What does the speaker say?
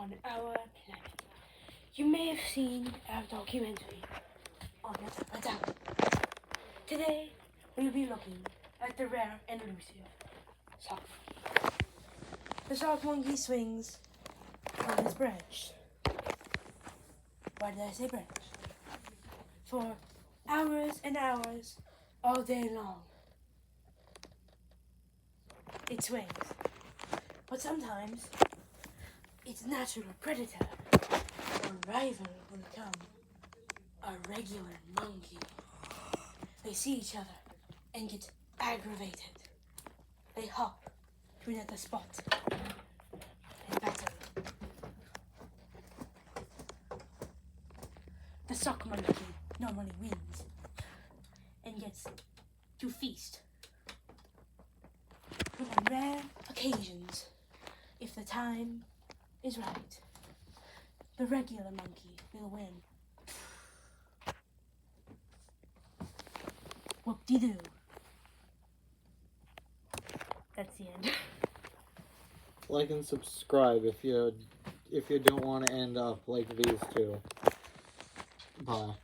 on our planet. You may have seen our documentary on the Attack. Today, we'll be looking at the rare and elusive sock monkey. The sock monkey swings on his branch. Why did I say branch? For hours and hours, all day long. It swings. But sometimes, its natural predator or rival will come. A regular monkey. They see each other and get aggravated. They hop to another spot and battle. The sock monkey normally wins and gets to feast. But on rare occasions, if the time is right, the regular monkey will win. Whoop-de-doo. That's the end. Like and subscribe if you don't want to end up like these two. Bye.